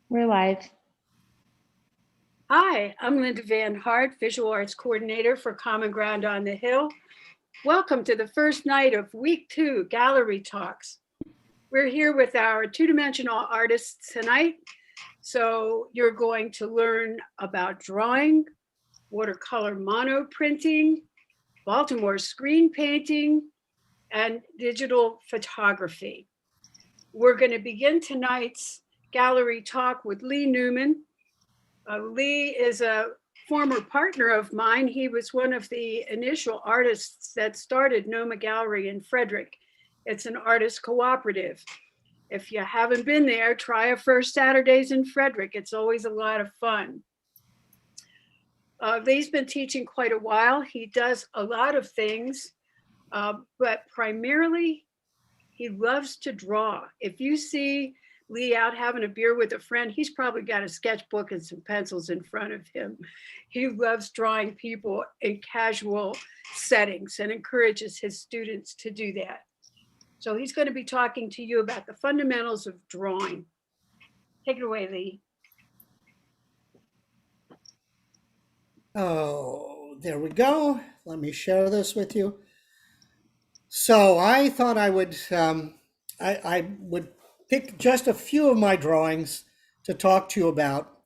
We're live. Hi, I'm Linda Van Hart, Visual Arts Coordinator for Common Ground on the Hill. Welcome to the first night of week 2 gallery talks. We're here with our two-dimensional artists tonight. So you're going to learn about drawing, watercolor monoprinting, Baltimore screen painting, and digital photography. We're going to begin tonight's gallery talk with Lee Newman. Lee is a former partner of mine. He was one of the initial artists that started Noma Gallery in Frederick. It's an artist cooperative. If you haven't been there, try a First Saturdays in Frederick. It's always a lot of fun. Lee's been teaching quite a while. He does a lot of things, but primarily he loves to draw. If you see Lee out having a beer with a friend, he's probably got a sketchbook and some pencils in front of him. He loves drawing people in casual settings and encourages his students to do that. So he's going to be talking to you about the fundamentals of drawing. Take it away, Lee. Oh, there we go. Let me share this with you. So I thought I would pick just a few of my drawings to talk to you about,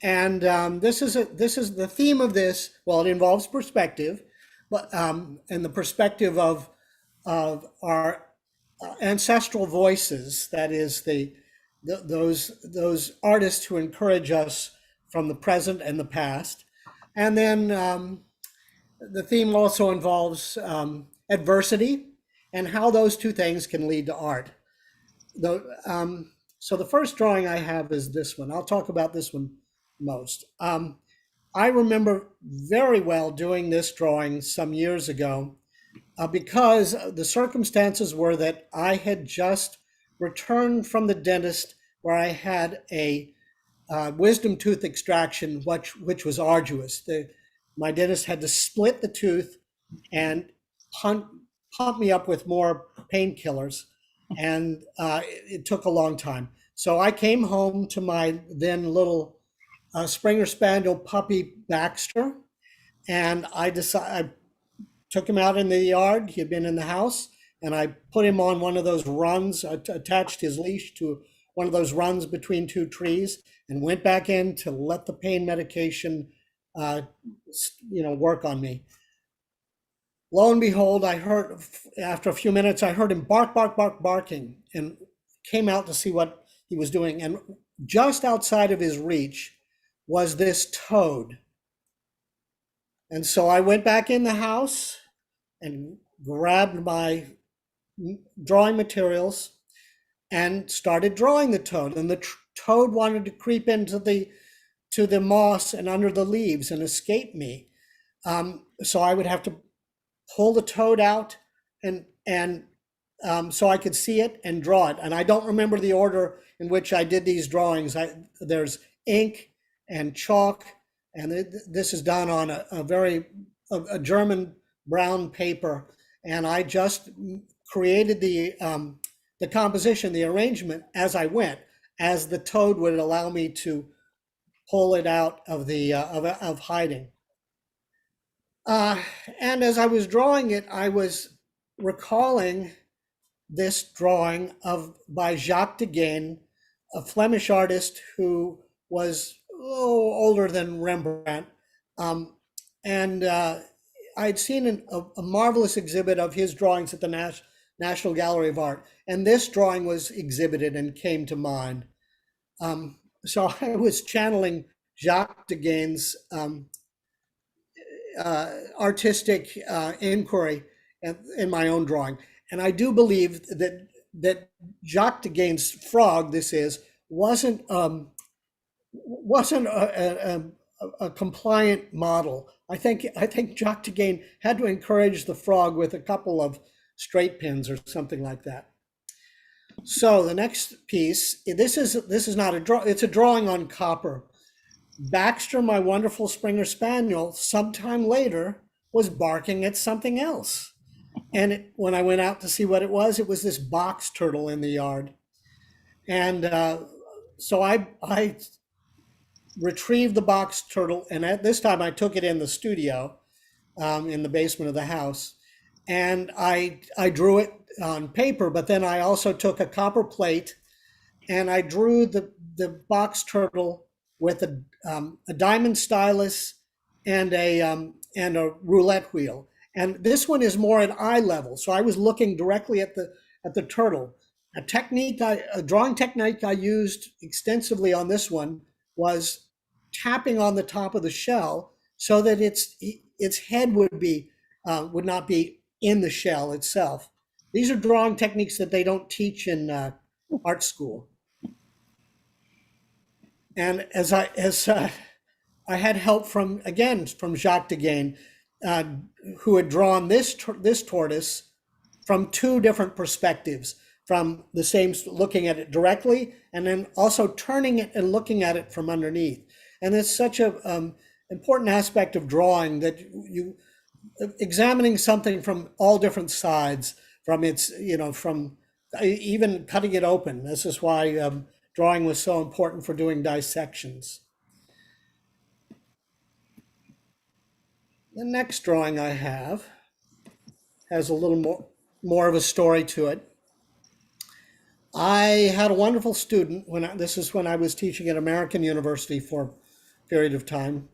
and this is the theme of this. Well, it involves perspective, but and the perspective of our ancestral voices. That is those artists who encourage us from the present and the past, and then the theme also involves adversity and how those two things can lead to art. So the first drawing I have is this one. I'll talk about this one most. I remember very well doing this drawing some years ago because the circumstances were that I had just returned from the dentist where I had a wisdom tooth extraction, which was arduous. My dentist had to split the tooth and pump me up with more painkillers, and it took a long time. So I came home to my then little Springer Spaniel puppy Baxter, and I took him out in the yard. He had been in the house, and I put him on one of those runs, attached his leash to one of those runs between two trees, and went back in to let the pain medication work on me. Lo and behold, I heard, after a few minutes, I heard him barking, and came out to see what he was doing. And just outside of his reach was this toad. And so I went back in the house and grabbed my drawing materials and started drawing the toad. And the toad wanted to creep into the moss and under the leaves and escape me. So I would have to pull the toad out and so I could see it and draw it. And I don't remember the order in which I did these drawings. There's ink and chalk, and this is done on a German brown paper. And I just created the composition, the arrangement as I went, as the toad would allow me to pull it out of of hiding. And as I was drawing it, I was recalling this drawing by Jacques Degaine, a Flemish artist who was older than Rembrandt. And I'd seen a marvelous exhibit of his drawings at the National Gallery of Art. And this drawing was exhibited and came to mind. So I was channeling Jacques Degaine's artistic inquiry in my own drawing. And I do believe that Jacques Degaine's frog, wasn't a compliant model. I think Jacques Degaine had to encourage the frog with a couple of straight pins or something like that. So the next piece, this is not a draw. It's a drawing on copper. Baxter, my wonderful Springer Spaniel, sometime later was barking at something else. when I went out to see what it was this box turtle in the yard. And so I retrieved the box turtle, and at this time I took it in the studio, in the basement of the house, and I drew it on paper. But then I also took a copper plate and I drew the box turtle with a diamond stylus and a roulette wheel. And this one is more at eye level, so I was looking directly at the turtle. A drawing technique I used extensively on this one was tapping on the top of the shell so that its head would not be in the shell itself. These are drawing techniques that they don't teach in art school. And as I had help from Jacques Degaine, who had drawn this tortoise from two different perspectives, from the same, looking at it directly, and then also turning it and looking at it from underneath. And it's such a important aspect of drawing, that you examining something from all different sides, from its, from even cutting it open. This is why drawing was so important for doing dissections. The next drawing I have has a little more of a story to it. I had a wonderful student this is when I was teaching at American University for a period of time,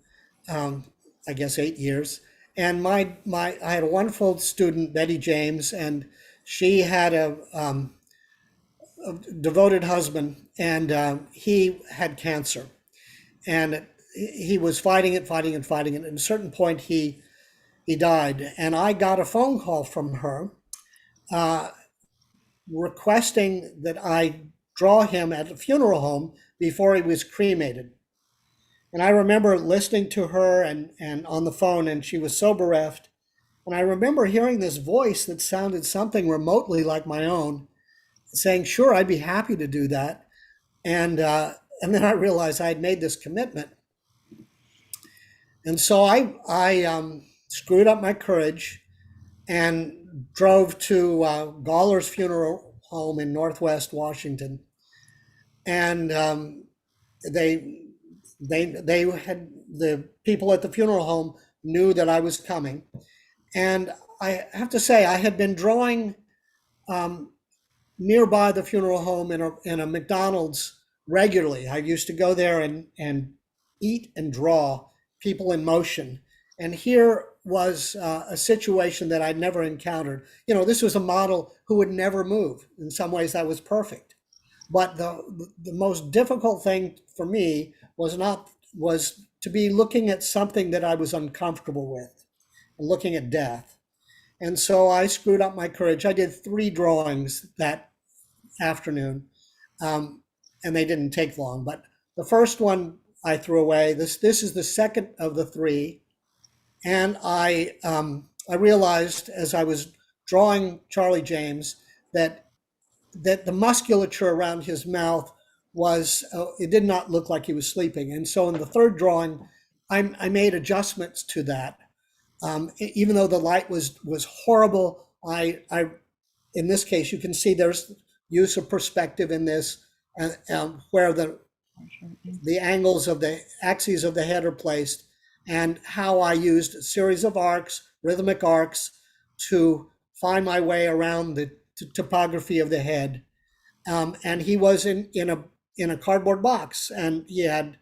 I guess 8 years. And I had a wonderful student, Betty James, and she had a devoted husband, and he had cancer, and he was fighting it. And at a certain point, he died, and I got a phone call from her requesting that I draw him at a funeral home before he was cremated. And I remember listening to her and on the phone, and she was so bereft. And I remember hearing this voice that sounded something remotely like my own, saying, "Sure, I'd be happy to do that." And then I realized I had made this commitment. And so I screwed up my courage and drove to Gawler's funeral home in Northwest Washington. And they had, the people at the funeral home knew that I was coming. And I have to say, I had been drawing nearby the funeral home in a McDonald's regularly. I used to go there and eat and draw people in motion. And here was a situation that I'd never encountered. This was a model who would never move. In some ways, that was perfect. But the most difficult thing for me was to be looking at something that I was uncomfortable with, looking at death. And so I screwed up my courage. I did 3 drawings that afternoon, and they didn't take long. But the first one I threw away. This is the second of the 3, and I realized as I was drawing Charlie James that the musculature around his mouth was it did not look like he was sleeping. And so in the third drawing, I made adjustments to that. Even though the light was horrible, I in this case, you can see there's use of perspective in this, and where the angles of the axes of the head are placed, and how I used a series of arcs, rhythmic arcs, to find my way around the topography of the head. And he was in a cardboard box, and he had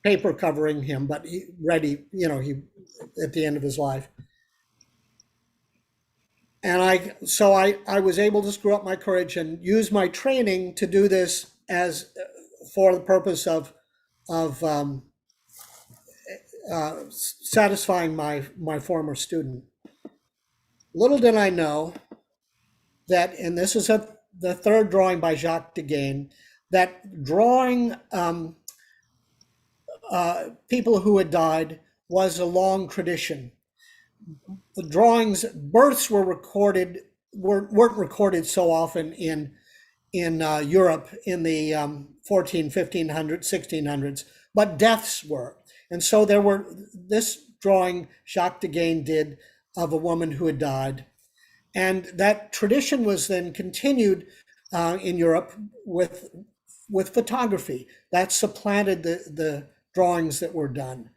paper covering him, but he at the end of his life. And I was able to screw up my courage and use my training to do this as for the purpose of satisfying my former student. Little did I know that, and this is the third drawing by Jacques Degaine, that drawing people who had died was a long tradition. The drawings, births weren't recorded so often in Europe in the 1500s, 1600s, but deaths were. And so this drawing Jacques Degaine did of a woman who had died. And that tradition was then continued in Europe with photography. That supplanted the drawings that were done.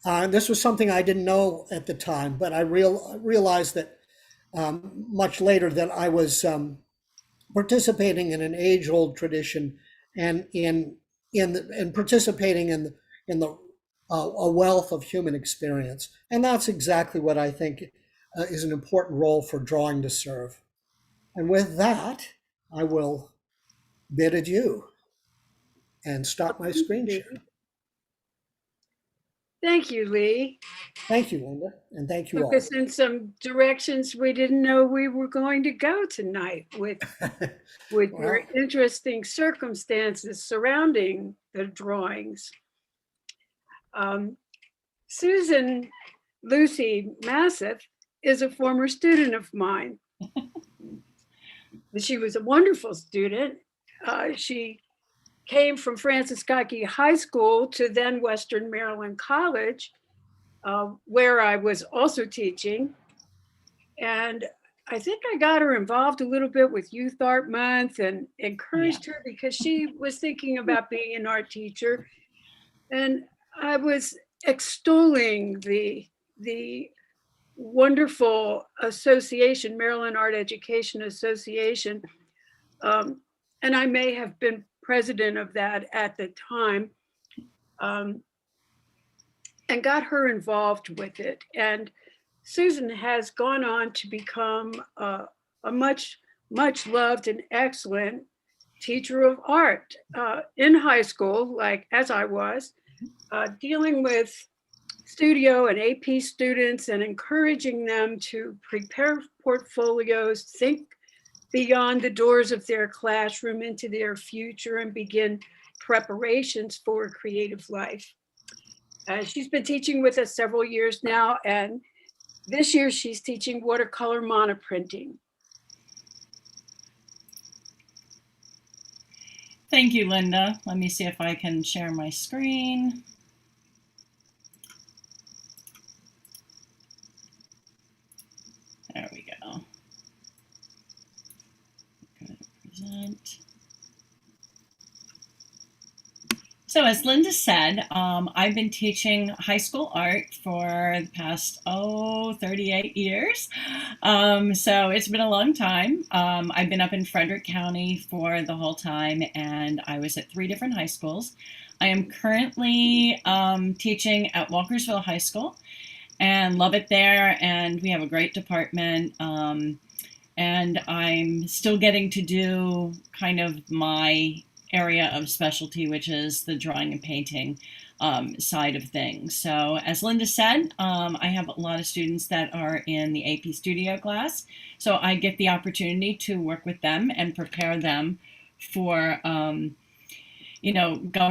This was something I didn't know at the time, but I realized that much later that I was participating in an age-old tradition and in participating in a wealth of human experience. And that's exactly what I think is an important role for drawing to serve. And with that, I will bid adieu and stop my screen share. Thank you, Lee. Thank you, Linda, and thank you Took all. us in some directions we didn't know we were going to go tonight with Well, your interesting circumstances surrounding the drawings. Susan Lucy Masseth is a former student of mine. She was a wonderful student. She came from Francis Scott Key High School to then Western Maryland College, where I was also teaching. And I think I got her involved a little bit with Youth Art Month and encouraged her because she was thinking about being an art teacher. And I was extolling the wonderful association, Maryland Art Education Association. And I may have been president of that at the time, and got her involved with it. And Susan has gone on to become a much loved and excellent teacher of art in high school, like as I was, dealing with studio and AP students and encouraging them to prepare portfolios, think beyond the doors of their classroom into their future and begin preparations for creative life. She's been teaching with us several years now, and this year she's teaching watercolor monoprinting. Thank you, Linda. Let me see if I can share my screen. There we go. Go to present. So as Linda said, I've been teaching high school art for the past, 38 years. So it's been a long time. I've been up in Frederick County for the whole time, and I was at 3 different high schools. I am currently teaching at Walkersville High School and love it there, and we have a great department. And I'm still getting to do kind of my area of specialty, which is the drawing and painting side of things. So as Linda said, I have a lot of students that are in the AP Studio class. So I get the opportunity to work with them and prepare them for, going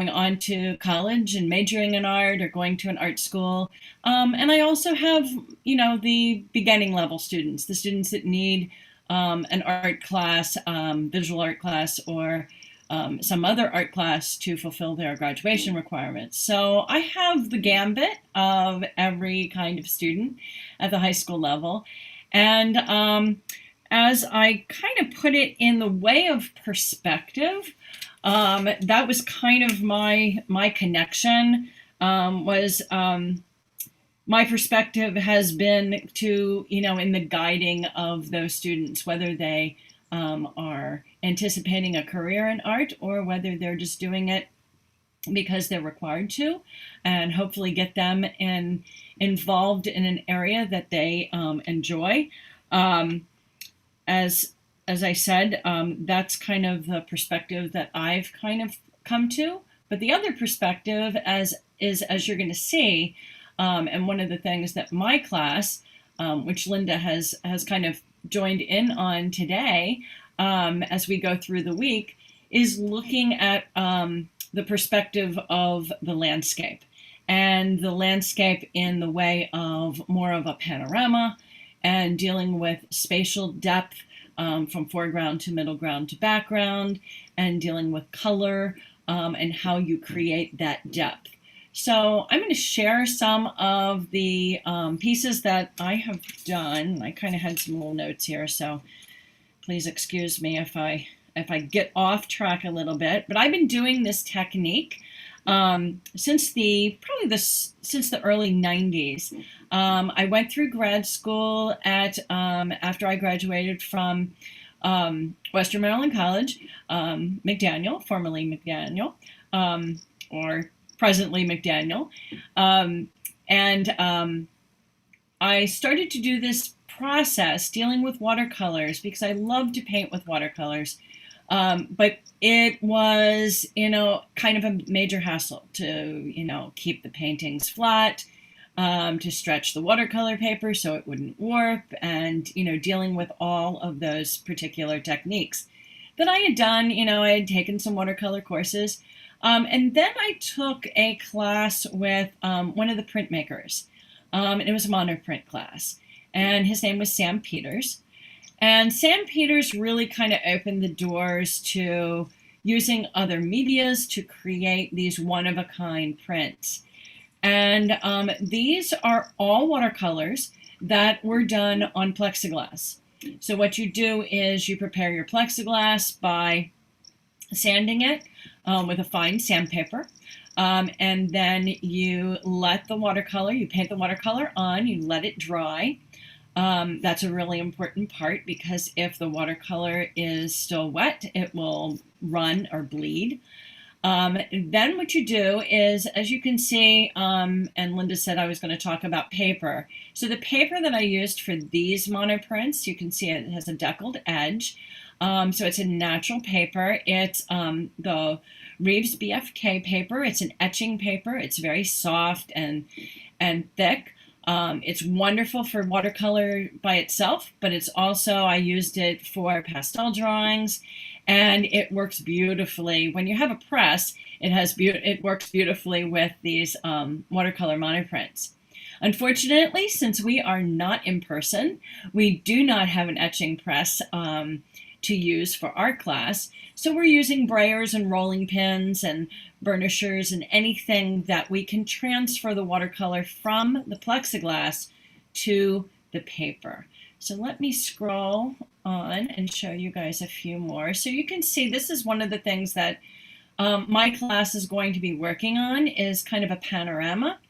on to college and majoring in art or going to an art school. And I also have, the beginning level students, the students that need an art class, visual art class, or some other art class to fulfill their graduation requirements. So I have the gambit of every kind of student at the high school level. And as I kind of put it in the way of perspective, that was kind of my connection, my perspective has been to, in the guiding of those students, whether they are anticipating a career in art or whether they're just doing it because they're required to, and hopefully get them involved in an area that they enjoy. As I said, that's kind of the perspective that I've kind of come to. But the other perspective, as you're going to see, and one of the things that my class, which Linda has kind of joined in on today, as we go through the week, is looking at the perspective of the landscape, and the landscape in the way of more of a panorama, and dealing with spatial depth, from foreground to middle ground to background, and dealing with color, and how you create that depth. So I'm going to share some of the pieces that I have done. I kind of had some little notes here, so please excuse me if I get off track a little bit. But I've been doing this technique since the early 90s. I went through grad school at after I graduated from Western Maryland College, McDaniel, formerly McDaniel, or presently McDaniel. And I started to do this process dealing with watercolors because I love to paint with watercolors. But it was, kind of a major hassle to, keep the paintings flat, to stretch the watercolor paper so it wouldn't warp, and, dealing with all of those particular techniques that I had done. I had taken some watercolor courses. And then I took a class with one of the printmakers. And it was a monoprint class. And his name was Sam Peters. And Sam Peters really kind of opened the doors to using other medias to create these one-of-a-kind prints. And these are all watercolors that were done on plexiglass. So what you do is you prepare your plexiglass by sanding it with a fine sandpaper. And then you let the watercolor, you paint the watercolor on, you let it dry. That's a really important part because if the watercolor is still wet, it will run or bleed. Then what you do is, as you can see, and Linda said I was going to talk about paper. So the paper that I used for these monoprints, you can see it has a deckled edge. So it's a natural paper. It's the Reeves BFK paper. It's an etching paper. It's very soft and thick. It's wonderful for watercolor by itself, but it's also, I used it for pastel drawings, and it works beautifully. When you have a press, it works beautifully with these watercolor monoprints. Unfortunately, since we are not in person, we do not have an etching press to use for our class. So we're using brayers and rolling pins and burnishers and anything that we can transfer the watercolor from the plexiglass to the paper. So let me scroll on and show you guys a few more. So you can see this is one of the things that my class is going to be working on, is kind of a panorama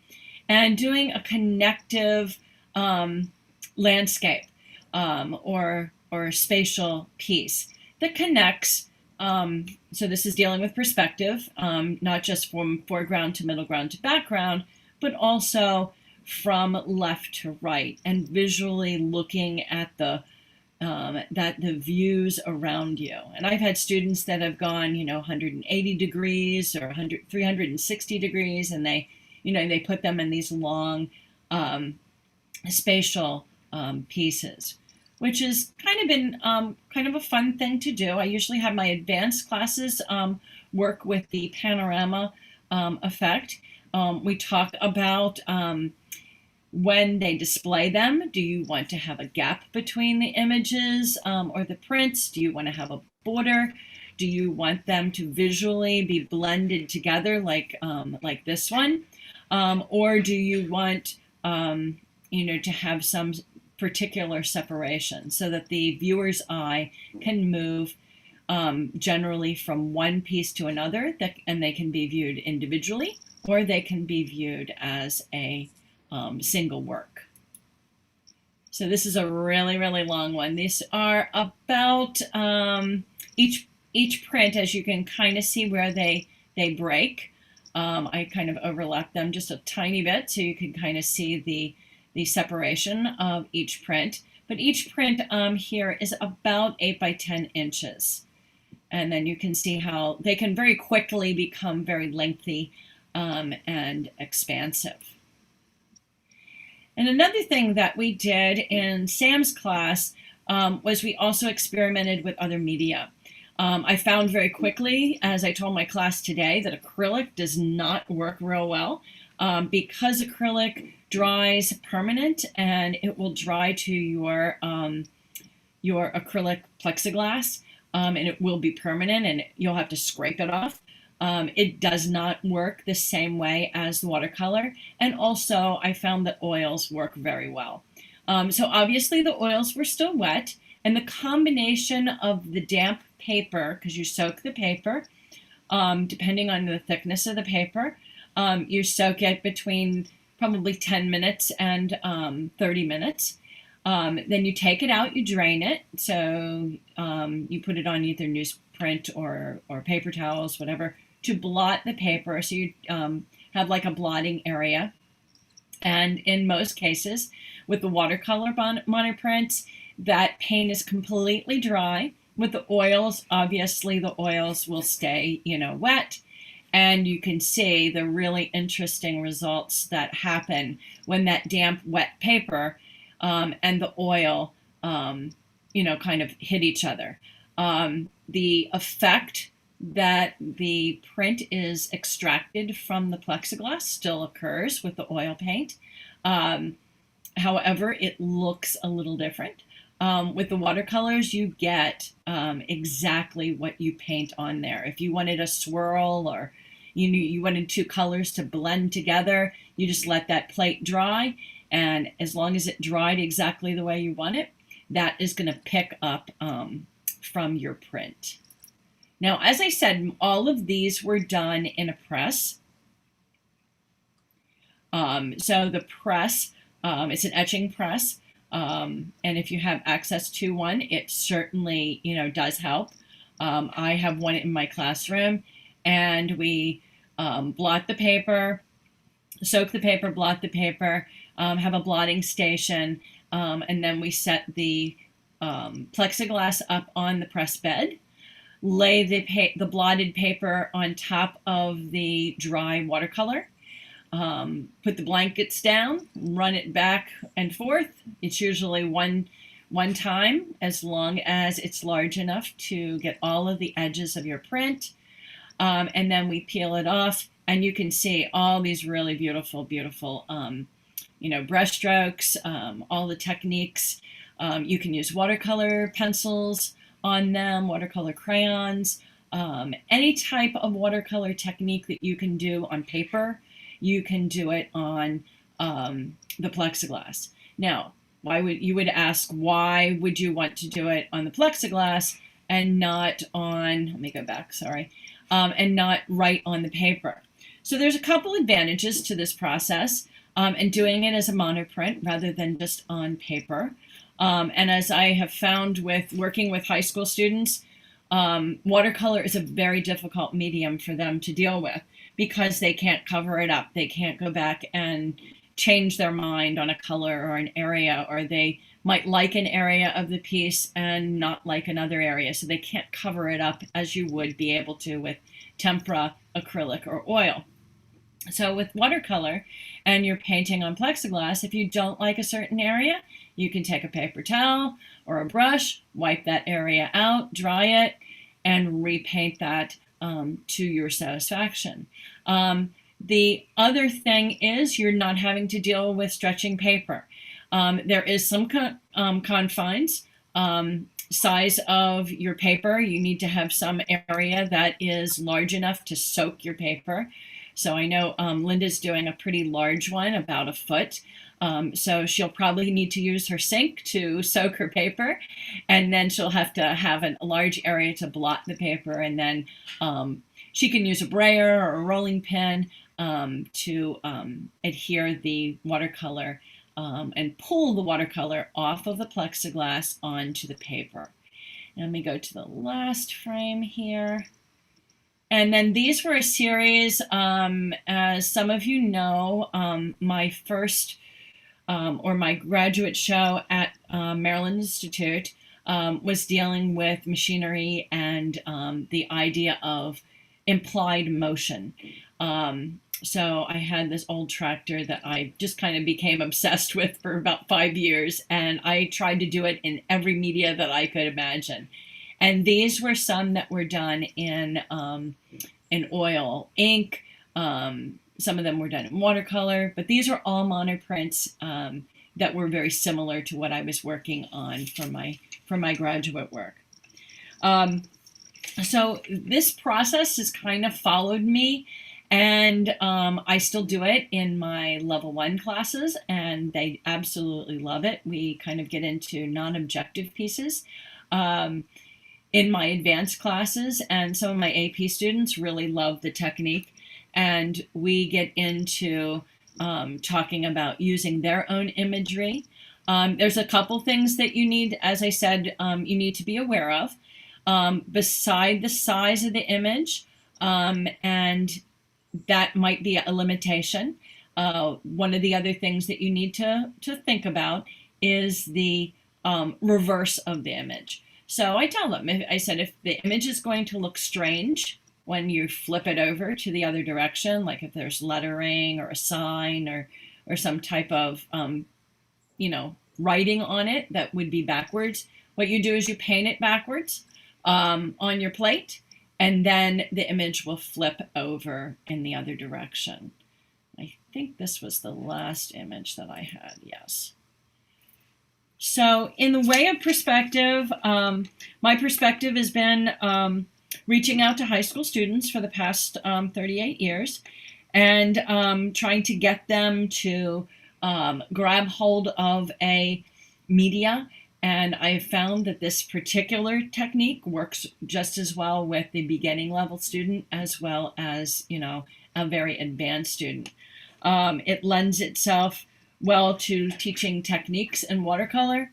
and doing a connective landscape or spatial piece that connects. So this is dealing with perspective, not just from foreground to middle ground to background, but also from left to right, and visually looking at the views around you. And I've had students that have gone, 180 degrees or 360 degrees, and they put them in these long spatial pieces, which has kind of been kind of a fun thing to do. I usually have my advanced classes work with the panorama effect. We talk about when they display them. Do you want to have a gap between the images or the prints? Do you want to have a border? Do you want them to visually be blended together like this one? Or do you want to have some particular separation so that the viewer's eye can move generally from one piece to another, and they can be viewed individually, or they can be viewed as a single work. So this is a really, really long one. These are about each print, as you can kind of see where they break. I kind of overlap them just a tiny bit so you can kind of see the separation of each print. But each print here is about 8 by 10 inches. And then you can see how they can very quickly become very lengthy and expansive. And another thing that we did in Sam's class was we also experimented with other media. I found very quickly, as I told my class today, that acrylic does not work real well because acrylic dries permanent, and it will dry to your acrylic plexiglass, and it will be permanent, and you'll have to scrape it off. It does not work the same way as the watercolor. And also I found that oils work very well. So obviously the oils were still wet, and the combination of the damp paper, because you soak the paper, depending on the thickness of the paper, you soak it between probably 10 minutes and 30 minutes. Then you take it out, you drain it. So you put it on either newsprint or paper towels, whatever, to blot the paper. So you have like a blotting area. And in most cases, with the watercolor monoprints, that paint is completely dry. With the oils, obviously the oils will stay, wet. And you can see the really interesting results that happen when that damp, wet paper and the oil, kind of hit each other. The effect that the print is extracted from the plexiglass still occurs with the oil paint. However, it looks a little different. With the watercolors, you get exactly what you paint on there. If you wanted a swirl or you wanted two colors to blend together, you just let that plate dry. And as long as it dried exactly the way you want it, that is going to pick up from your print. Now, as I said, all of these were done in a press. So the press, it's an etching press. And if you have access to one, it certainly, does help. I have one in my classroom, and we blot the paper, soak the paper, blot the paper, have a blotting station, and then we set the plexiglass up on the press bed, lay the blotted paper on top of the dry watercolor, put the blankets down, run it back and forth. It's usually one time, as long as it's large enough to get all of the edges of your print. And then we peel it off, and you can see all these really beautiful, brush strokes, all the techniques. You can use watercolor pencils on them, watercolor crayons, any type of watercolor technique that you can do on paper, you can do it on the plexiglass. Now, why would you want to do it on the plexiglass and not on, let me go back, sorry, and not right on the paper? So there's a couple advantages to this process, and doing it as a monoprint rather than just on paper. And as I have found with working with high school students, watercolor is a very difficult medium for them to deal with because they can't cover it up. They can't go back and change their mind on a color or an area, or they might like an area of the piece and not like another area. So they can't cover it up as you would be able to with tempera, acrylic, or oil. So with watercolor and you're painting on plexiglass, if you don't like a certain area, you can take a paper towel or a brush, wipe that area out, dry it, and repaint that to your satisfaction. The other thing is you're not having to deal with stretching paper. There is some confines. Size of your paper, you need to have some area that is large enough to soak your paper. So I know Linda's doing a pretty large one, about a foot. So she'll probably need to use her sink to soak her paper, and then she'll have to have a large area to blot the paper, and then she can use a brayer or a rolling pin to adhere the watercolor and pull the watercolor off of the plexiglass onto the paper. And let me go to the last frame here. And then these were a series, as some of you know, my first or my graduate show at Maryland Institute was dealing with machinery and the idea of implied motion. So I had this old tractor that I just kind of became obsessed with for about 5 years, and I tried to do it in every media that I could imagine. And these were some that were done in oil, ink. Some of them were done in watercolor, but these are all monoprints that were very similar to what I was working on for my graduate work. So this process has kind of followed me, and I still do it in my level 1 classes, and they absolutely love it. We kind of get into non-objective pieces in my advanced classes, and some of my AP students really love the technique, and we get into talking about using their own imagery. There's a couple things that you need, as I said, you need to be aware of. Beside the size of the image, and that might be a limitation. One of the other things that you need to think about is the reverse of the image. So I tell them, I said, if the image is going to look strange when you flip it over to the other direction, like if there's lettering or a sign or some type of, writing on it that would be backwards, what you do is you paint it backwards on your plate, and then the image will flip over in the other direction. I think this was the last image that I had, yes. So in the way of perspective, my perspective has been reaching out to high school students for the past 38 years and trying to get them to grab hold of a media. And I have found that this particular technique works just as well with the beginning level student as well as, a very advanced student. It lends itself well to teaching techniques in watercolor,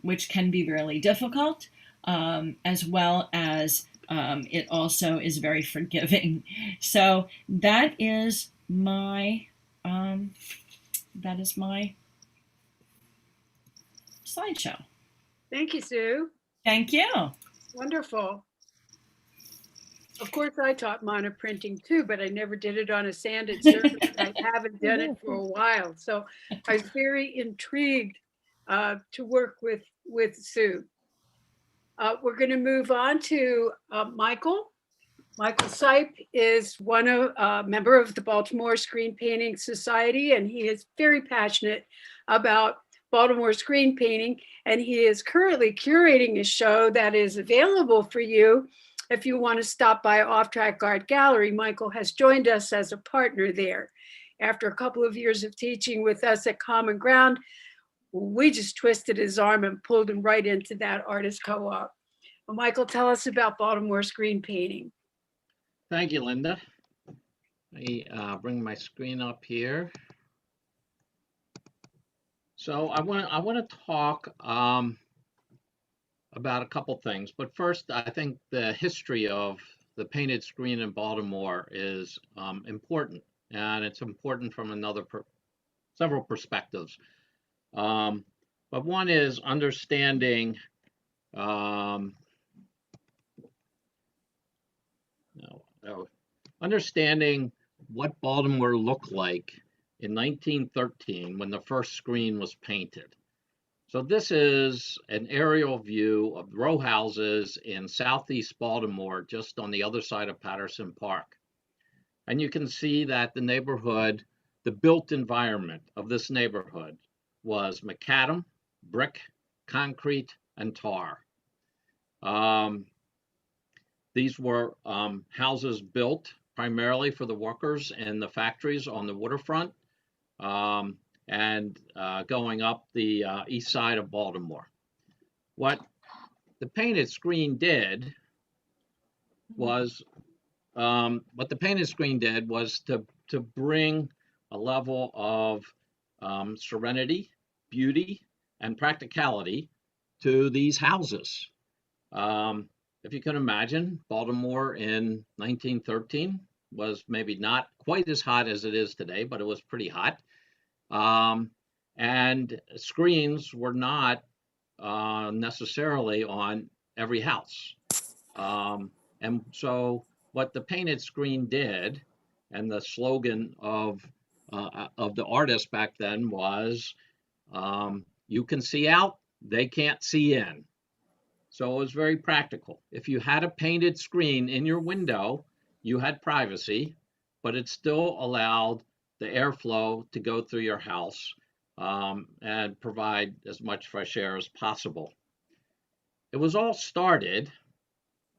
which can be really difficult, as well as it also is very forgiving. So that is my slideshow. Thank you, Sue. Thank you. Wonderful. Of course, I taught monoprinting too, but I never did it on a sanded surface. I haven't done it for a while. So I was very intrigued to work with Sue. We're going to move on to Michael. Michael Sipe is a member of the Baltimore Screen Painting Society, and he is very passionate about Baltimore screen painting. And he is currently curating a show that is available for you if you want to stop by Off Track Art Gallery. Michael has joined us as a partner there. After a couple of years of teaching with us at Common Ground, we just twisted his arm and pulled him right into that artist co-op. Well, Michael, tell us about Baltimore screen painting. Thank you, Linda. Let me bring my screen up here. So I want to talk about a couple things, but first I think the history of the painted screen in Baltimore is important, and it's important from several perspectives. But one is understanding understanding what Baltimore looked like in 1913 when the first screen was painted. So this is an aerial view of row houses in southeast Baltimore, just on the other side of Patterson Park. And you can see that the neighborhood, the built environment of this neighborhood was macadam, brick, concrete, and tar. These were houses built primarily for the workers in the factories on the waterfront and going up the east side of Baltimore. What the painted screen did was to bring a level of serenity, beauty, and practicality to these houses. If you can imagine, Baltimore in 1913 was maybe not quite as hot as it is today, but it was pretty hot. And screens were not necessarily on every house. And so what the painted screen did, and the slogan of the artist back then was, you can see out, they can't see in. So it was very practical. If you had a painted screen in your window, you had privacy, but it still allowed the airflow to go through your house and provide as much fresh air as possible. It was all started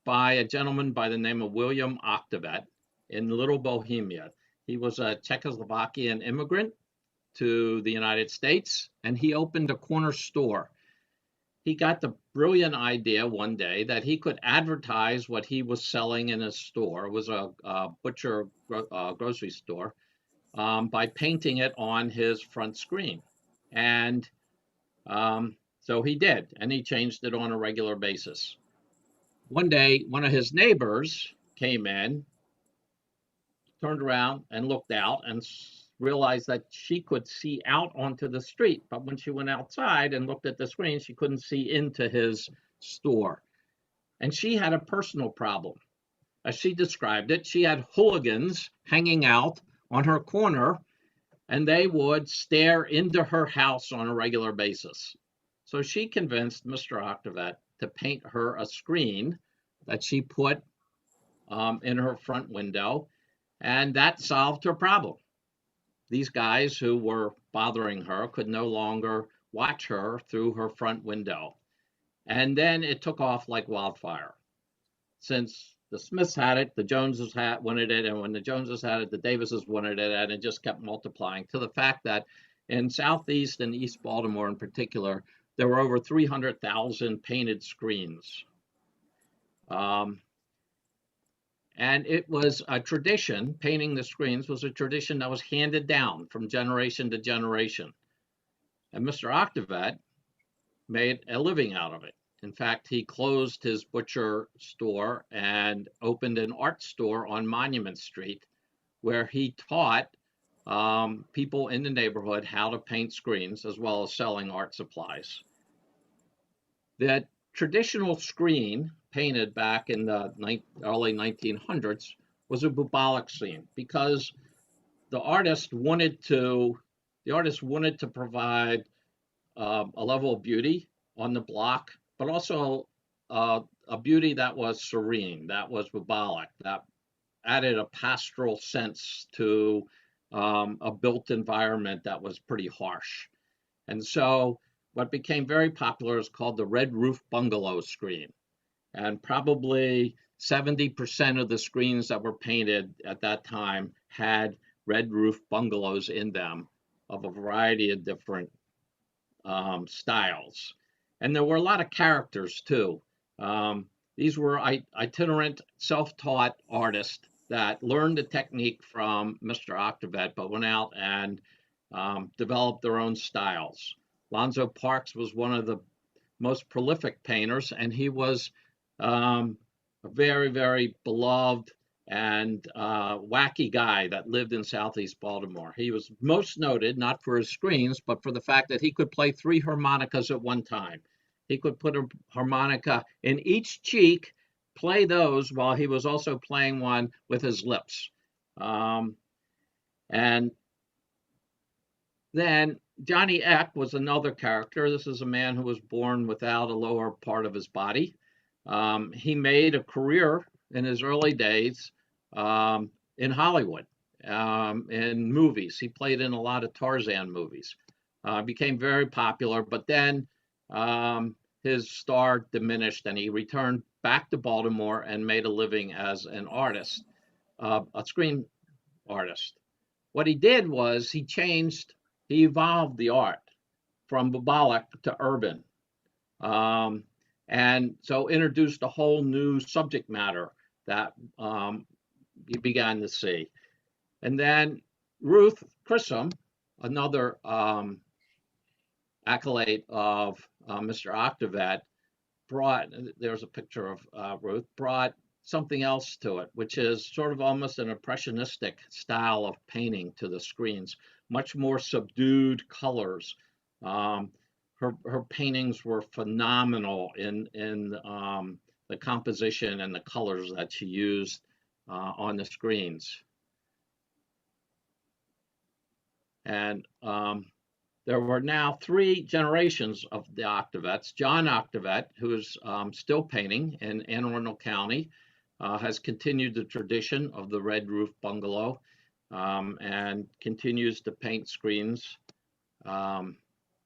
by a gentleman by the name of William Octavet in Little Bohemia. He was a Czechoslovakian immigrant to the United States, and he opened a corner store. He got the brilliant idea one day that he could advertise what he was selling in his store. It was a butcher grocery store, by painting it on his front screen. And so he did, and he changed it on a regular basis. One day, one of his neighbors came in, turned around and looked out and realized that she could see out onto the street. But when she went outside and looked at the screen, she couldn't see into his store. And she had a personal problem. As she described it, she had hooligans hanging out on her corner, and they would stare into her house on a regular basis. So she convinced Mr. Octavet to paint her a screen that she put in her front window, and that solved her problem. These guys who were bothering her could no longer watch her through her front window. And then it took off like wildfire. Since the Smiths had it, the Joneses wanted it, and when the Joneses had it, the Davises wanted it, and it just kept multiplying to the fact that in Southeast and East Baltimore in particular, there were over 300,000 painted screens. And it was a tradition, painting the screens was a tradition that was handed down from generation to generation. And Mr. Octavet made a living out of it. In fact, he closed his butcher store and opened an art store on Monument Street, where he taught people in the neighborhood how to paint screens as well as selling art supplies. That traditional screen painted back in the early 1900s was a bubonic scene because the artist wanted to provide a level of beauty on the block, but also a beauty that was serene, that was bubonic, that added a pastoral sense to a built environment that was pretty harsh. And so what became very popular is called the red roof bungalow screen. And probably 70% of the screens that were painted at that time had red roof bungalows in them of a variety of different styles. And there were a lot of characters too. These were itinerant, self-taught artists that learned the technique from Mr. Octavet, but went out and developed their own styles. Lonzo Parks was one of the most prolific painters, and he was a very, very beloved and wacky guy that lived in Southeast Baltimore. He was most noted not for his screens, but for the fact that he could play 3 harmonicas at one time. He could put a harmonica in each cheek, play those while he was also playing one with his lips. And then Johnny Eck was another character. This is a man who was born without a lower part of his body. He made a career in his early days in Hollywood, in movies. He played in a lot of Tarzan movies. Became very popular, but then his star diminished, and he returned back to Baltimore and made a living as an artist, a screen artist. What he did was he evolved the art from bubonic to urban. And so introduced a whole new subject matter that you began to see. And then Ruth Chisholm, another accolade of Mr. Octavet, there's a picture of Ruth, brought something else to it, which is sort of almost an impressionistic style of painting to the screens, much more subdued colors. Her paintings were phenomenal in the composition and the colors that she used on the screens. And there were now 3 generations of the Octavets. John Octavet, who is still painting in Anne Arundel County, has continued the tradition of the red roof bungalow and continues to paint screens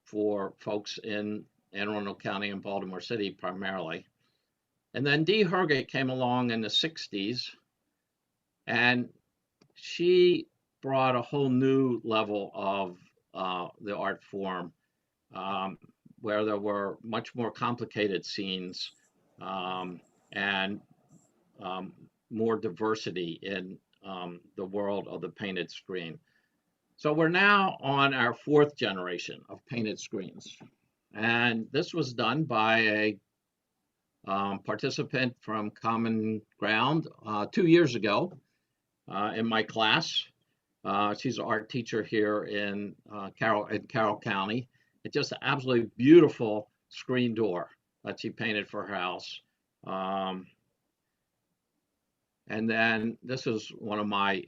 for folks in Anne Arundel County and Baltimore City primarily. And then Dee Herget came along in the 60s, and she brought a whole new level of the art form, where there were much more complicated scenes, and more diversity in the world of the painted screen. So we're now on our fourth generation of painted screens. And this was done by a participant from Common Ground 2 years ago in my class. She's an art teacher here in Carroll County. It's just an absolutely beautiful screen door that she painted for her house. And then this is one of my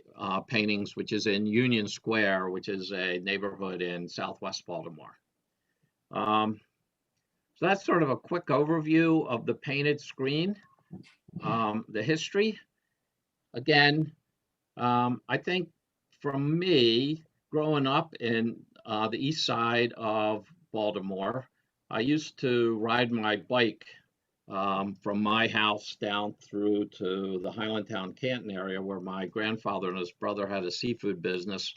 paintings, which is in Union Square, which is a neighborhood in Southwest Baltimore. So that's sort of a quick overview of the painted screen, the history. Again, I think from me, growing up in the east side of Baltimore, I used to ride my bike from my house down through to the Highlandtown Canton area, where my grandfather and his brother had a seafood business.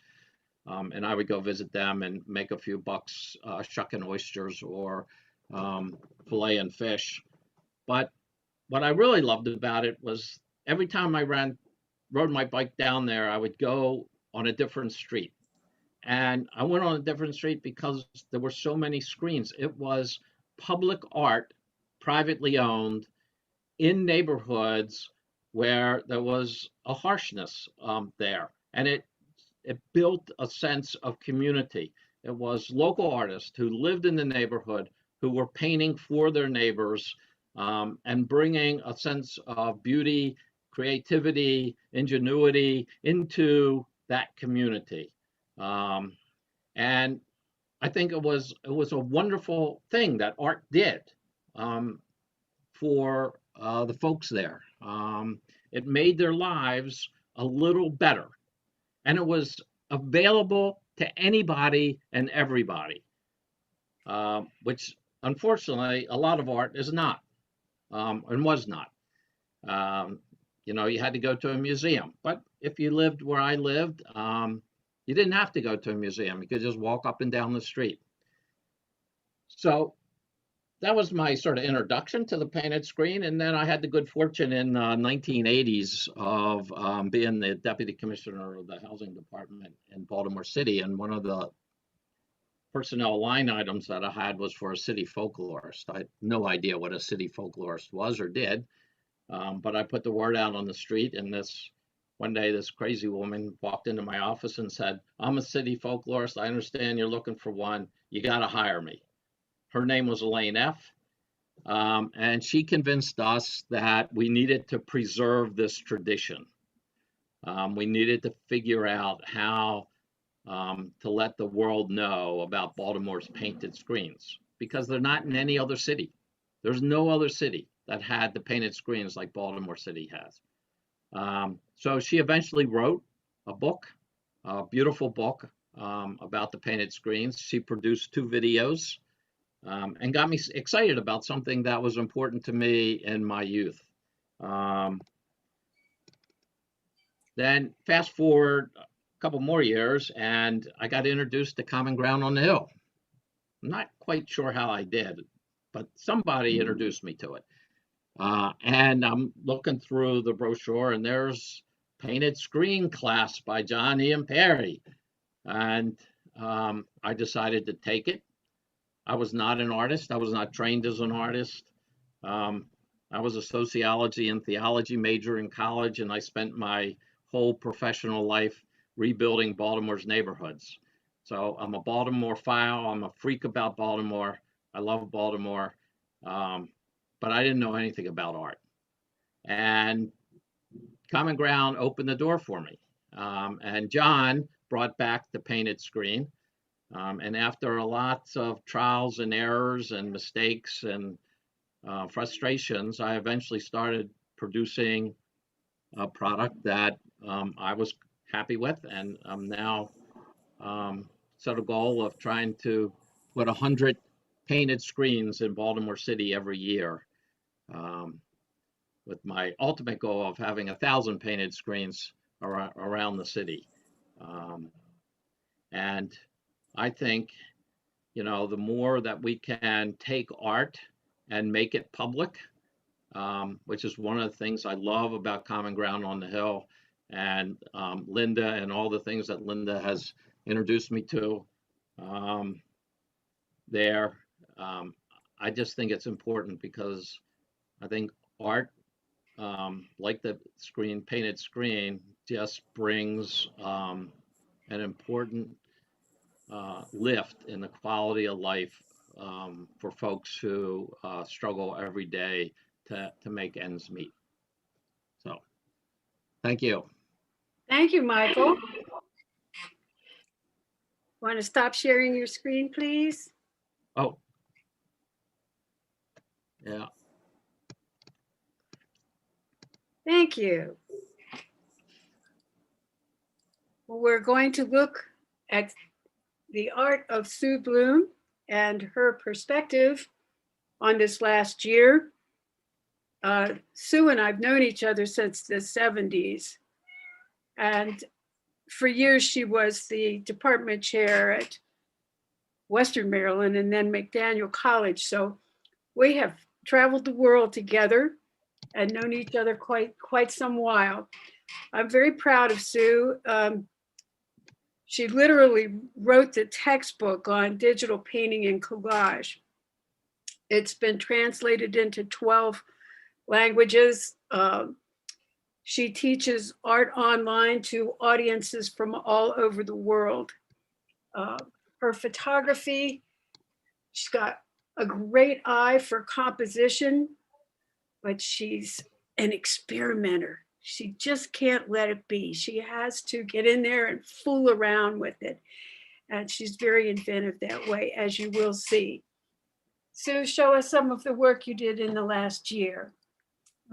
And I would go visit them and make a few bucks shucking oysters or filleting fish. But what I really loved about it was every time I rode my bike down there, I would go on a different street. And I went on a different street because there were so many screens. It was public art, privately owned, in neighborhoods where there was a harshness there. And it built a sense of community. It was local artists who lived in the neighborhood who were painting for their neighbors, and bringing a sense of beauty, creativity, ingenuity into that community. And I think it was a wonderful thing that art did for the folks there. It made their lives a little better, and it was available to anybody and everybody, which unfortunately a lot of art is not, and was not. You had to go to a museum, but if you lived where I lived, you didn't have to go to a museum. You could just walk up and down the street. So that was my sort of introduction to the painted screen. And then I had the good fortune in 1980s of being the deputy commissioner of the housing department in Baltimore City. And one of the personnel line items that I had was for a city folklorist. I had no idea what a city folklorist was or did, but I put the word out on the street. And one day, this crazy woman walked into my office and said, "I'm a city folklorist. I understand you're looking for one. You got to hire me." Her name was Elaine F. And she convinced us that we needed to preserve this tradition. We needed to figure out how to let the world know about Baltimore's painted screens, because they're not in any other city. There's no other city that had the painted screens like Baltimore City has. So she eventually wrote a book, a beautiful book about the painted screens. She produced 2 videos. And got me excited about something that was important to me in my youth. Then fast forward a couple more years, and I got introduced to Common Ground on the Hill. I'm not quite sure how I did, but somebody introduced me to it. And I'm looking through the brochure, and there's Painted Screen class by John Ian Perry. And I decided to take it. I was not an artist. I was not trained as an artist. I was a sociology and theology major in college, and I spent my whole professional life rebuilding Baltimore's neighborhoods. So I'm a Baltimore-phile. I'm a freak about Baltimore. I love Baltimore, but I didn't know anything about art. And Common Ground opened the door for me. And John brought back the painted screen. And after a lot of trials and errors and mistakes and frustrations, I eventually started producing a product that I was happy with. And I'm now set a goal of trying to put 100 painted screens in Baltimore City every year. with my ultimate goal of having 1,000 painted screens around the city. And I think, you know, the more that we can take art and make it public, which is one of the things I love about Common Ground on the Hill, and Linda and all the things that Linda has introduced me to there. I just think it's important because I think art, like the painted screen, just brings an important lift in the quality of life for folks who struggle every day to make ends meet. So, thank you. Thank you, Michael. Want to stop sharing your screen, please? Oh, yeah. Thank you. Well, we're going to look at the art of Sue Bloom and her perspective on this last year. Sue and I've known each other since the 70s. And for years, she was the department chair at Western Maryland and then McDaniel College. So we have traveled the world together and known each other quite some while. I'm very proud of Sue. She literally wrote the textbook on digital painting and collage. It's been translated into 12 languages. She teaches art online to audiences from all over the world. Her photography, she's got a great eye for composition, but she's an experimenter. She just can't let it be. She has to get in there and fool around with it. And she's very inventive that way, as you will see. Sue, show us some of the work you did in the last year.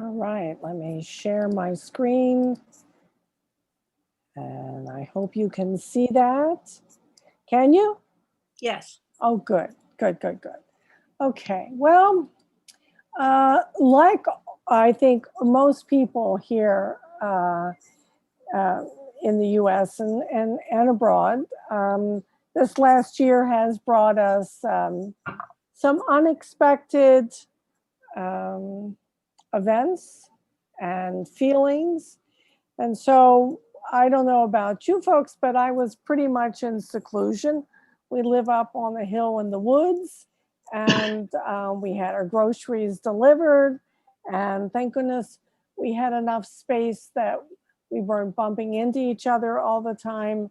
All right, let me share my screen. And I hope you can see that. Can you? Yes. Oh, good. Okay, well, like I think most people here in the US and abroad, this last year has brought us some unexpected events and feelings. And so I don't know about you folks, but I was pretty much in seclusion. We live up on the hill in the woods, and we had our groceries delivered. And thank goodness we had enough space that we weren't bumping into each other all the time.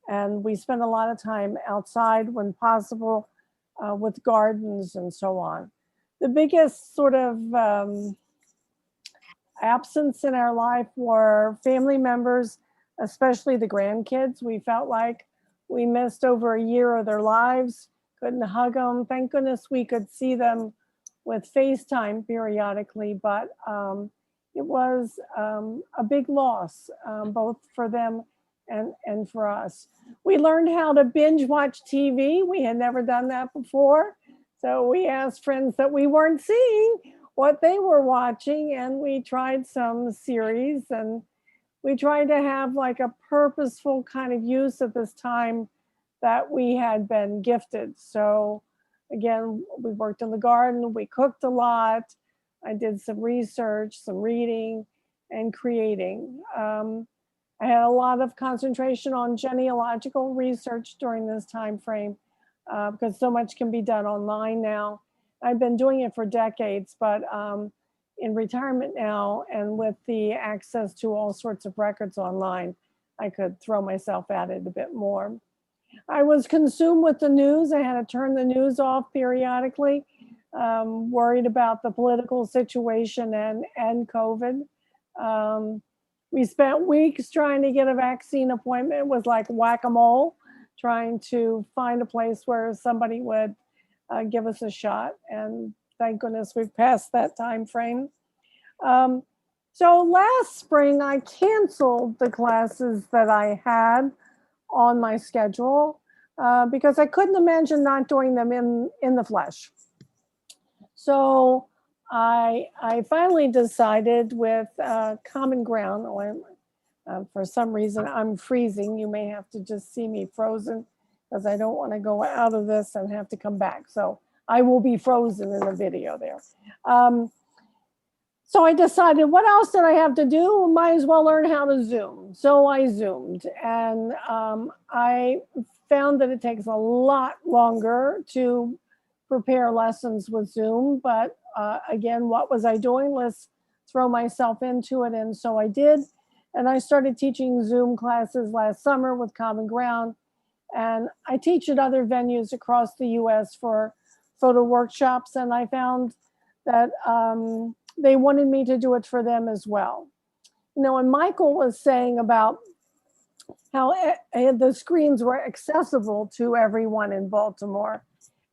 And we spent a lot of time outside when possible with gardens and so on. The biggest sort of absence in our life were family members, especially the grandkids. We felt like we missed over a year of their lives, couldn't hug them. Thank goodness we could see them with FaceTime periodically, but it was a big loss, both for them and for us. We learned how to binge watch TV. We had never done that before. So we asked friends that we weren't seeing what they were watching, and we tried some series, and we tried to have like a purposeful kind of use of this time that we had been gifted. So again, we worked in the garden, we cooked a lot. I did some research, some reading, and creating. I had a lot of concentration on genealogical research during this time frame because so much can be done online now. I've been doing it for decades, but in retirement now and with the access to all sorts of records online, I could throw myself at it a bit more. I was consumed with the news. I had to turn the news off periodically, worried about the political situation and COVID. We spent weeks trying to get a vaccine appointment. It was like whack-a-mole, trying to find a place where somebody would give us a shot. And thank goodness we've passed that time frame. So last spring, I canceled the classes that I had on my schedule because I couldn't imagine not doing them in the flesh. So I finally decided with Common Ground. For some reason, I'm freezing. You may have to just see me frozen because I don't want to go out of this and have to come back. So I will be frozen in the video there. So I decided, what else did I have to do? Might as well learn how to Zoom. So I Zoomed, and I found that it takes a lot longer to prepare lessons with Zoom. But again, what was I doing? Let's throw myself into it. And so I did. And I started teaching Zoom classes last summer with Common Ground. And I teach at other venues across the US for photo workshops. And I found that they wanted me to do it for them as well. You know, and Michael was saying about how the screens were accessible to everyone in Baltimore.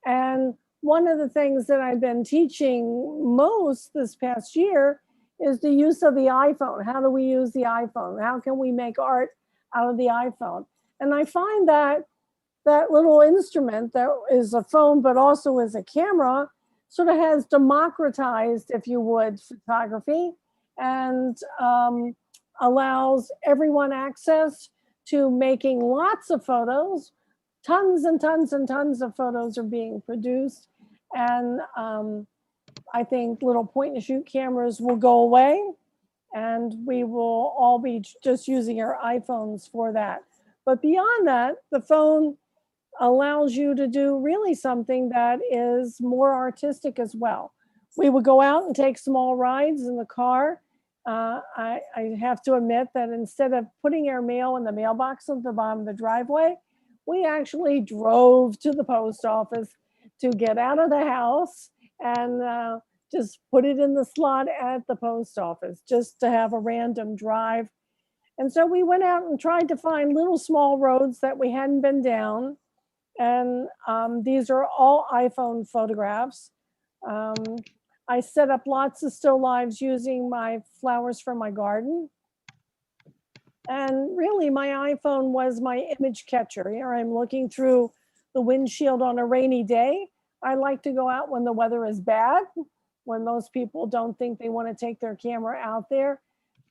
And one of the things that I've been teaching most this past year is the use of the iPhone. How do we use the iPhone? How can we make art out of the iPhone? And I find that that little instrument that is a phone, but also is a camera, sort of has democratized, if you would, photography, and allows everyone access to making lots of photos. Tons and tons and tons of photos are being produced. And I think little point and shoot cameras will go away, and we will all be just using our iPhones for that. But beyond that, the phone allows you to do really something that is more artistic as well. We would go out and take small rides in the car. I have to admit that instead of putting our mail in the mailbox at the bottom of the driveway, we actually drove to the post office to get out of the house and just put it in the slot at the post office, just to have a random drive. And so we went out and tried to find little small roads that we hadn't been down. And these are all iPhone photographs. I set up lots of still lives using my flowers from my garden. And really my iPhone was my image catcher. Here I'm looking through the windshield on a rainy day. I like to go out when the weather is bad, when most people don't think they want to take their camera out there.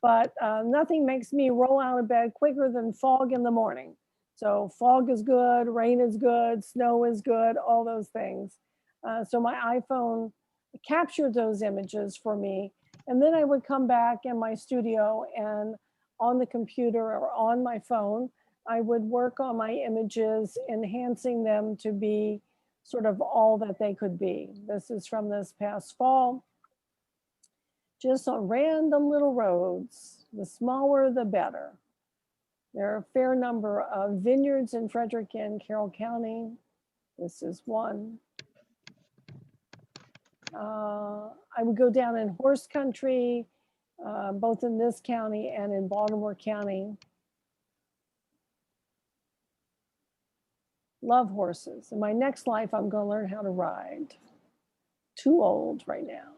But nothing makes me roll out of bed quicker than fog in the morning. So fog is good, rain is good, snow is good, all those things. So my iPhone captured those images for me. And then I would come back in my studio, and on the computer or on my phone, I would work on my images, enhancing them to be sort of all that they could be. This is from this past fall. Just on random little roads, the smaller, the better. There are a fair number of vineyards in Frederick and Carroll County. This is one. I would go down in horse country, both in this county and in Baltimore County. Love horses. In my next life, I'm going to learn how to ride. Too old right now.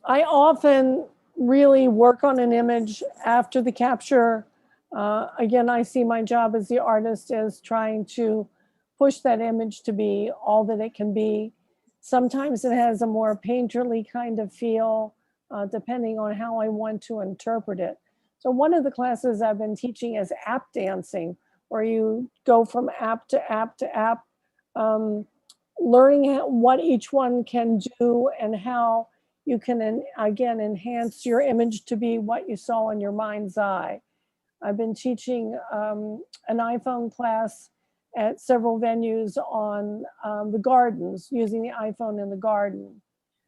I often really work on an image after the capture. Again, I see my job as the artist as trying to push that image to be all that it can be. Sometimes it has a more painterly kind of feel, depending on how I want to interpret it. So one of the classes I've been teaching is app dancing, where you go from app to app to app, learning what each one can do and how you can, again, enhance your image to be what you saw in your mind's eye. I've been teaching an iPhone class at several venues on the gardens, using the iPhone in the garden.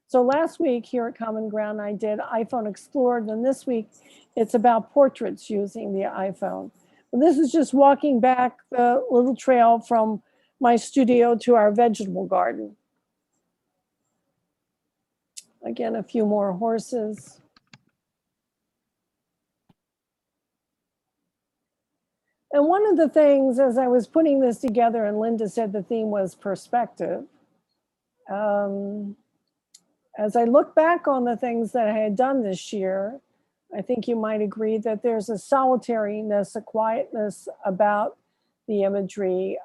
So last week here at Common Ground, I did iPhone Explored, and this week it's about portraits using the iPhone. And this is just walking back the little trail from my studio to our vegetable garden. Again, a few more horses. And one of the things, as I was putting this together, and Linda said the theme was perspective, as I look back on the things that I had done this year, I think you might agree that there's a solitariness, a quietness about the imagery.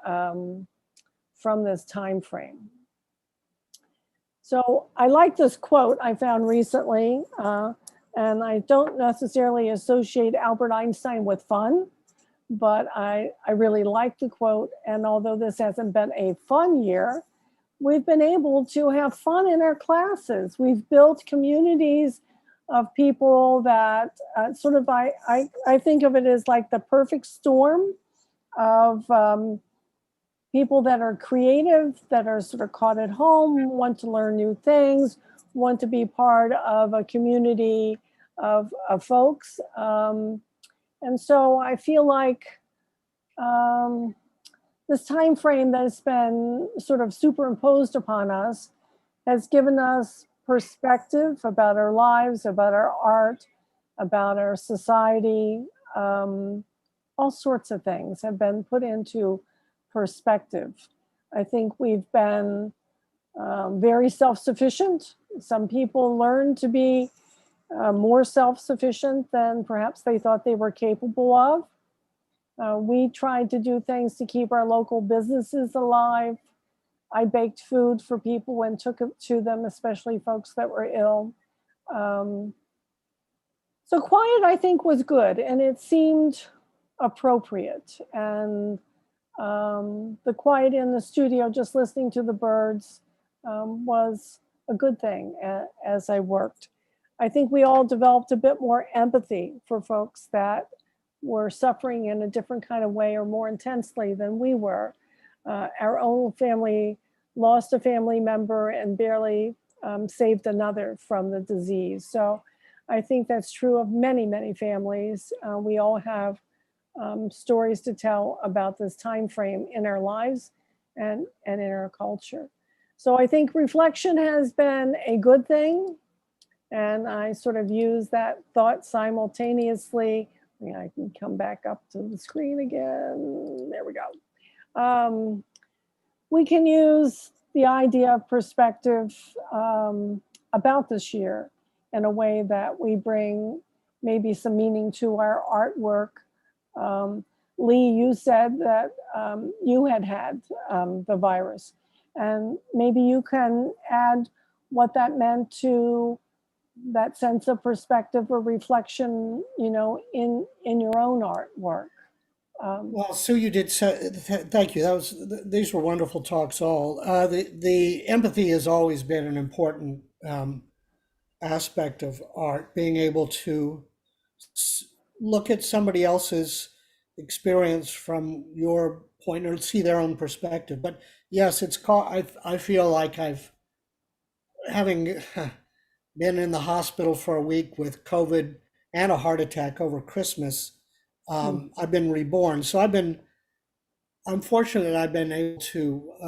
from this time frame. So I like this quote I found recently, and I don't necessarily associate Albert Einstein with fun, but I really like the quote. And although this hasn't been a fun year, we've been able to have fun in our classes. We've built communities of people that sort of, I think of it as like the perfect storm of people that are creative, that are sort of caught at home, want to learn new things, want to be part of a community of folks. And so I feel like this time frame that has been sort of superimposed upon us has given us perspective about our lives, about our art, about our society. All sorts of things have been put into perspective. I think we've been very self-sufficient. Some people learn to be more self-sufficient than perhaps they thought they were capable of. We tried to do things to keep our local businesses alive. I baked food for people and took it to them, especially folks that were ill. So quiet, I think, was good, and it seemed appropriate. And the quiet in the studio, just listening to the birds, was a good thing as I worked. I think we all developed a bit more empathy for folks that were suffering in a different kind of way or more intensely than we were. Our own family lost a family member and barely saved another from the disease. So I think that's true of many, many families. We all have stories to tell about this time frame in our lives and in our culture. So I think reflection has been a good thing. And I sort of use that thought simultaneously. I can come back up to the screen again. There we go. We can use the idea of perspective about this year in a way that we bring maybe some meaning to our artwork. Lee, you said that you had the virus, and maybe you can add what that meant to that sense of perspective or reflection, in your own artwork. Well, Sue, you did say, thank you. These were wonderful talks all. The empathy has always been an important aspect of art, being able to look at somebody else's experience from your point or see their own perspective. But yes, I feel like having been in the hospital for a week with COVID and a heart attack over Christmas. I've been reborn. So I'm fortunate I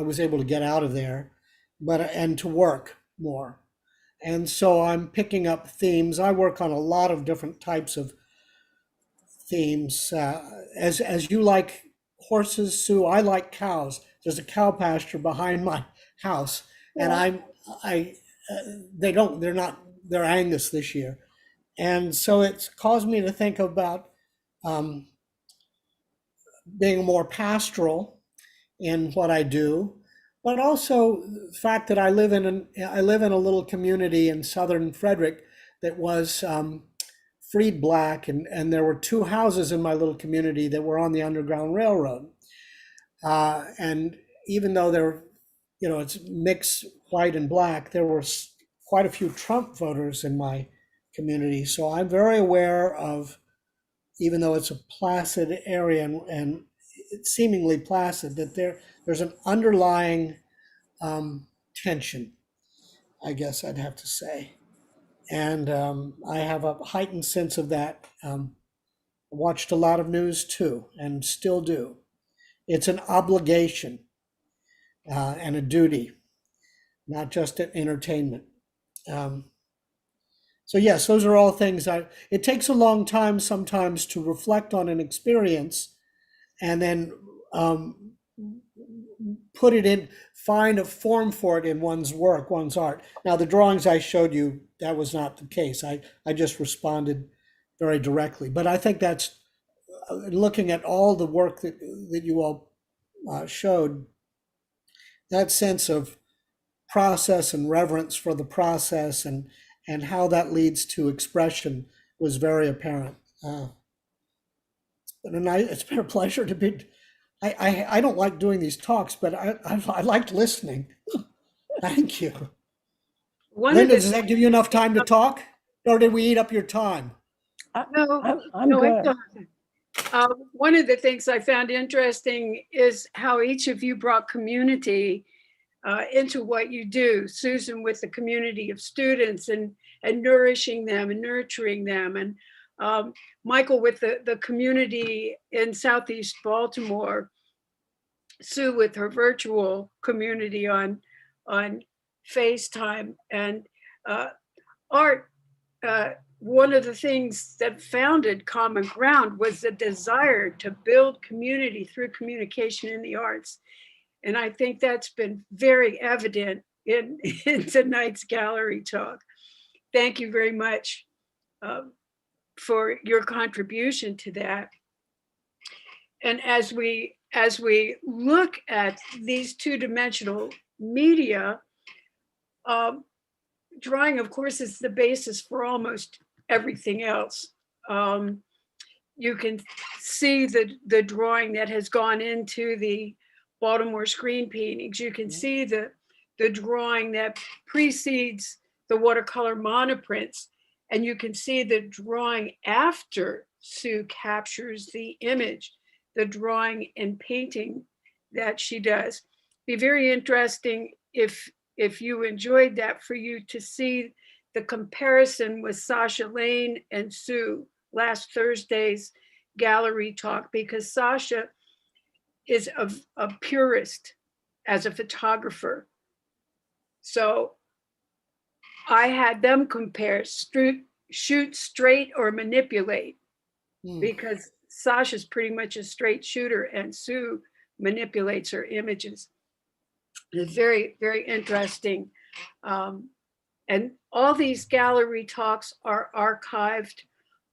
was able to get out of there, and to work more. And so I'm picking up themes. I work on a lot of different types of themes. As you like horses, Sue, I like cows. There's a cow pasture behind my house, and they're Angus this year. And so it's caused me to think about being more pastoral in what I do, but also the fact that I live in a little community in southern Frederick that was freed black, and there were two houses in my little community that were on the Underground Railroad. And even though it's mixed white and black, there were quite a few Trump voters in my community. So I'm very aware of, even though it's a placid area and it's seemingly placid, that there's an underlying tension, I guess I'd have to say. And I have a heightened sense of that. I watched a lot of news too, and still do. It's an obligation and a duty, not just an entertainment. So yes, those are all things it takes a long time sometimes to reflect on an experience and then find a form for it in one's work, one's art. Now, the drawings I showed you, that was not the case. I just responded very directly. But I think that's, looking at all the work that you all showed, that sense of process and reverence for the process and how that leads to expression was very apparent. It's been a pleasure to be. I don't like doing these talks, but I liked listening. Thank you. One of Linda, the does that give you enough time to talk, or did we eat up your time? no, I'm no, good. one of the things I found interesting is how each of you brought community into what you do. Susan with the community of students and nourishing them and nurturing them, and Michael with the community in Southeast Baltimore, Sue with her virtual community on FaceTime, and Art. One of the things that founded Common Ground was the desire to build community through communication in the arts. And I think that's been very evident in tonight's gallery talk. Thank you very much for your contribution to that. And as we look at these two-dimensional media, drawing, of course, is the basis for almost everything else. You can see the drawing that has gone into the Baltimore screen paintings. You can see the drawing that precedes the watercolor monoprints, and you can see the drawing after Sue captures the image, the drawing and painting that she does. Be very interesting if you enjoyed that, for you to see the comparison with Sasha Lane and Sue last Thursday's gallery talk, because Sasha is a purist as a photographer. So I had them compare shoot straight or manipulate, because Sasha's pretty much a straight shooter and Sue manipulates her images. It's very, very interesting. And all these gallery talks are archived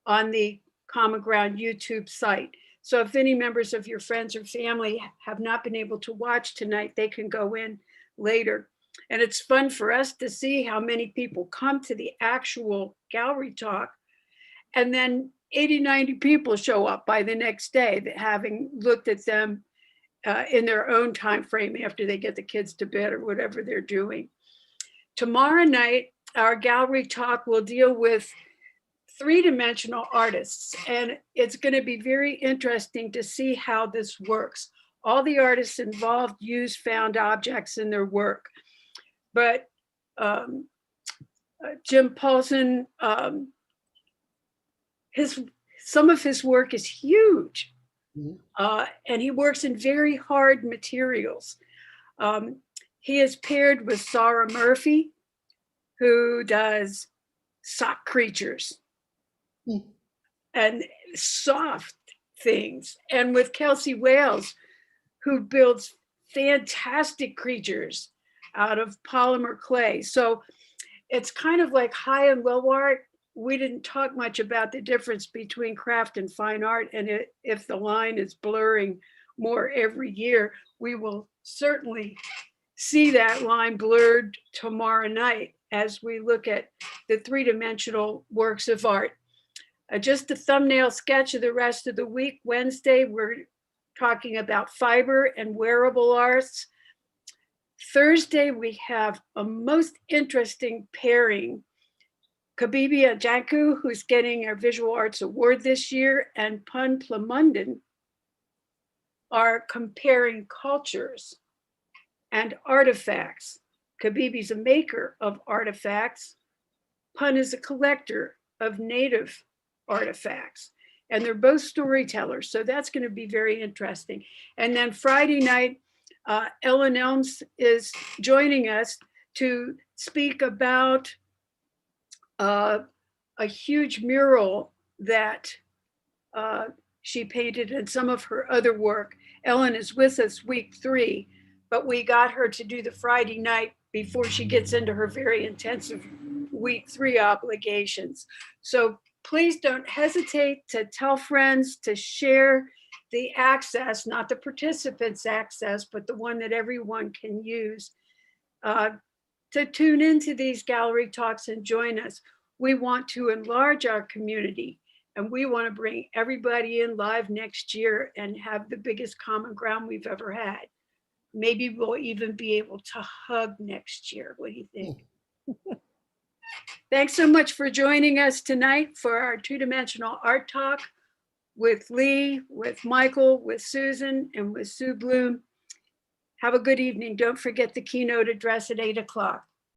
on the Common Ground YouTube site. So if any members of your friends or family have not been able to watch tonight, they can go in later. And it's fun for us to see how many people come to the actual gallery talk, and then 80, 90 people show up by the next day, that having looked at them in their own time frame after they get the kids to bed or whatever they're doing. Tomorrow night, our gallery talk will deal with three-dimensional artists, and it's going to be very interesting to see how this works. All the artists involved use found objects in their work, but Jim Paulson, some of his work is huge. And he works in very hard materials. He is paired with Sarah Murphy, who does sock creatures and soft things, and with Kelsey Wales, who builds fantastic creatures out of polymer clay. So it's kind of like high and low art. We didn't talk much about the difference between craft and fine art, and if the line is blurring more every year, we will certainly see that line blurred tomorrow night as we look at the three-dimensional works of art. Just a thumbnail sketch of the rest of the week. Wednesday, we're talking about fiber and wearable arts. Thursday, we have a most interesting pairing. Kabibi Ajanku, who's getting our Visual Arts Award this year, and Pun Plamundan are comparing cultures and artifacts. Kabibi's a maker of artifacts. Pun is a collector of native artifacts. And they're both storytellers, so that's going to be very interesting. And then Friday night, Ellen Elms is joining us to speak about a huge mural that she painted and some of her other work. Ellen is with us week 3, but we got her to do the Friday night before she gets into her very intensive week 3 obligations. So please don't hesitate to tell friends, to share the access, not the participants' access, but the one that everyone can use to tune into these gallery talks and join us. We want to enlarge our community, and we want to bring everybody in live next year and have the biggest common ground we've ever had. Maybe we'll even be able to hug next year. What do you think? Thanks so much for joining us tonight for our two-dimensional art talk with Lee, with Michael, with Susan, and with Sue Bloom. Have a good evening. Don't forget the keynote address at 8 o'clock.